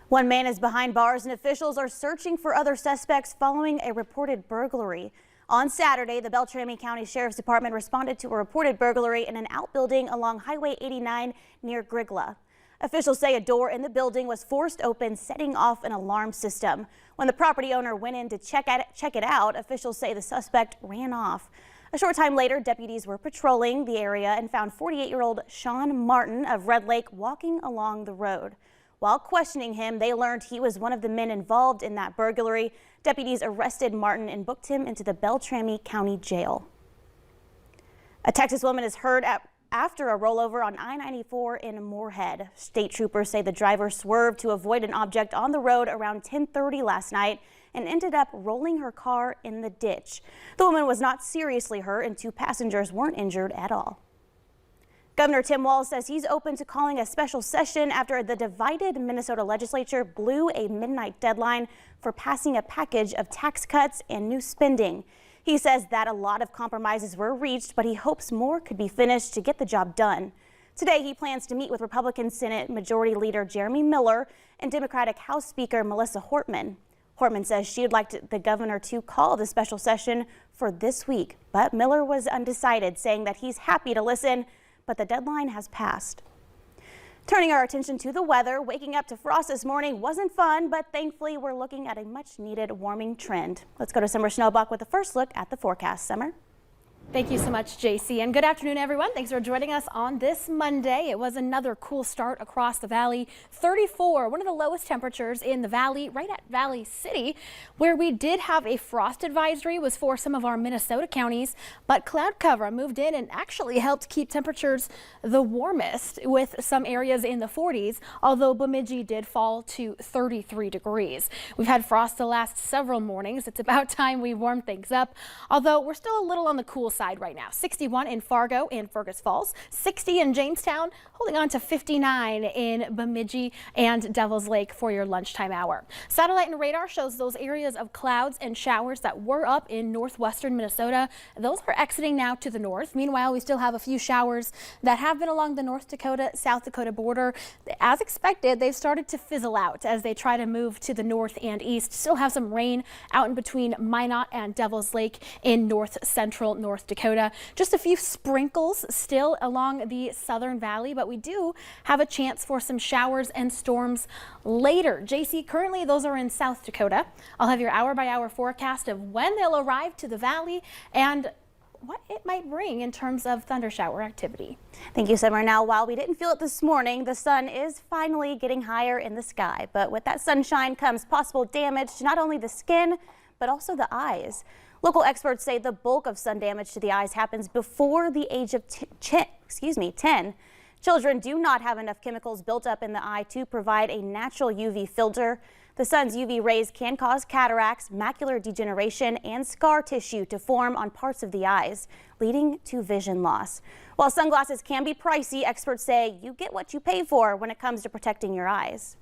One man is behind bars and officials are searching for other suspects following a reported burglary. On Saturday, the Beltrami County Sheriff's Department responded to a reported burglary in an outbuilding along Highway 89 near Grigla. Officials say a door in the building was forced open, setting off an alarm system. When the property owner went in to check it out, officials say the suspect ran off. A short time later, deputies were patrolling the area and found 48-year-old Sean Martin of Red Lake walking along the road. While questioning him, they learned he was one of the men involved in that burglary. Deputies arrested Martin and booked him into the Beltrami County Jail. A Texas woman is heard after a rollover on I-94 in Moorhead. State troopers say the driver swerved to avoid an object on the road around 10:30 last night and ended up rolling her car in the ditch. The woman was not seriously hurt and 2 passengers weren't injured at all. Governor Tim Walz says he's open to calling a special session after the divided Minnesota legislature blew a midnight deadline for passing a package of tax cuts and new spending. He says that a lot of compromises were reached, but he hopes more could be finished to get the job done. Today, he plans to meet with Republican Senate Majority Leader Jeremy Miller and Democratic House Speaker Melissa Hortman. Hortman says she'd like the governor to call the special session for this week, but Miller was undecided, saying that he's happy to listen, but the deadline has passed. Turning our attention to the weather, waking up to frost this morning wasn't fun, but thankfully we're looking at a much needed warming trend. Let's go to Summer Schnellbach with the first look at the forecast. Summer? Thank you so much, JC, and good afternoon, everyone. Thanks for joining us on this Monday. It was another cool start across the valley. 34, one of the lowest temperatures in the valley, right at Valley City. Where we did have a frost advisory was for some of our Minnesota counties, but cloud cover moved in and actually helped keep temperatures the warmest, with some areas in the 40s, although Bemidji did fall to 33 degrees. We've had frost the last several mornings. It's about time we warm things up, although we're still a little on the cool side right now. 61 in Fargo and Fergus Falls, 60 in Jamestown, holding on to 59 in Bemidji and Devil's Lake for your lunchtime hour. Satellite and radar shows those areas of clouds and showers that were up in northwestern Minnesota. Those are exiting now to the north. Meanwhile, we still have a few showers that have been along the North Dakota, South Dakota border. As expected, they've started to fizzle out as they try to move to the north and east. Still have some rain out in between Minot and Devil's Lake in north central North Dakota. Just a few sprinkles still along the southern valley, but we do have a chance for some showers and storms later. JC, currently those are in South Dakota. I'll have your hour-by-hour forecast of when they'll arrive to the valley and what it might bring in terms of thunder shower activity. Thank you, Summer. Now, while we didn't feel it this morning, the sun is finally getting higher in the sky. But with that sunshine comes possible damage to not only the skin, but also the eyes. Local experts say the bulk of sun damage to the eyes happens before the age of 10. Children do not have enough chemicals built up in the eye to provide a natural UV filter. The sun's UV rays can cause cataracts, macular degeneration, and scar tissue to form on parts of the eyes, leading to vision loss. While sunglasses can be pricey, experts say you get what you pay for when it comes to protecting your eyes.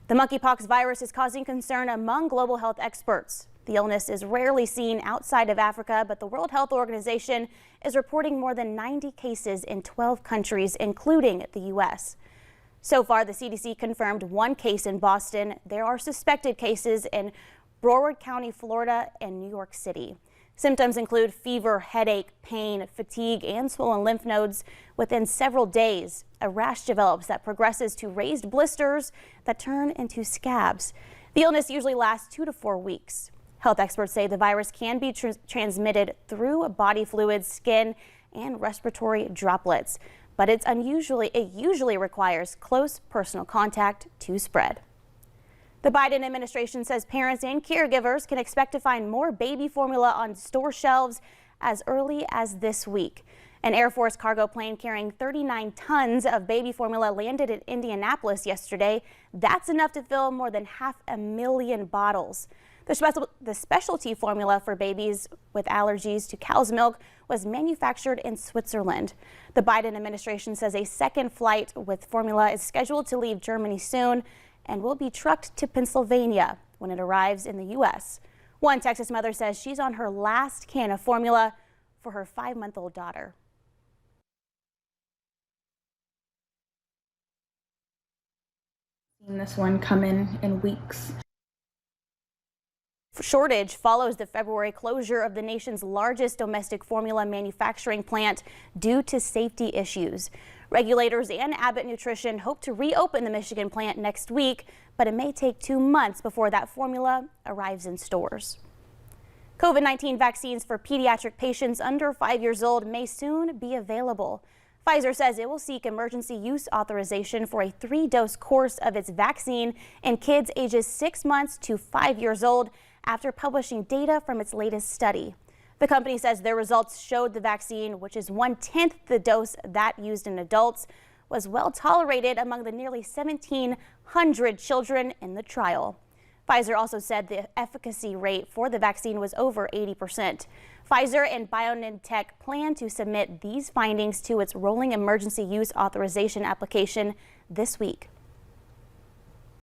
The monkeypox virus is causing concern among global health experts. The illness is rarely seen outside of Africa, but the World Health Organization is reporting more than 90 cases in 12 countries, including the U.S. So far, the CDC confirmed 1 case in Boston. There are suspected cases in Broward County, Florida, and New York City. Symptoms include fever, headache, pain, fatigue, and swollen lymph nodes. Within several days, a rash develops that progresses to raised blisters that turn into scabs. The illness usually lasts 2 to 4 weeks. Health experts say the virus can be transmitted through body fluids, skin, and respiratory droplets, but it usually requires close personal contact to spread. The Biden administration says parents and caregivers can expect to find more baby formula on store shelves as early as this week. An Air Force cargo plane carrying 39 tons of baby formula landed in Indianapolis yesterday. That's enough to fill more than 500,000 bottles. The specialty formula for babies with allergies to cow's milk was manufactured in Switzerland. The Biden administration says a second flight with formula is scheduled to leave Germany soon and will be trucked to Pennsylvania when it arrives in the U.S. One Texas mother says she's on her last can of formula for her 5-month-old daughter. Seen this one come in weeks. Shortage follows the February closure of the nation's largest domestic formula manufacturing plant due to safety issues. Regulators and Abbott Nutrition hope to reopen the Michigan plant next week, but it may take 2 months before that formula arrives in stores. COVID-19 vaccines for pediatric patients under 5 years old may soon be available. Pfizer says it will seek emergency use authorization for a 3-dose course of its vaccine in kids ages 6 months to 5 years old after publishing data from its latest study. The company says their results showed the vaccine, which is 1/10 the dose that used in adults, was well tolerated among the nearly 1,700 children in the trial. Pfizer also said the efficacy rate for the vaccine was over 80%. Pfizer and BioNTech plan to submit these findings to its rolling emergency use authorization application this week.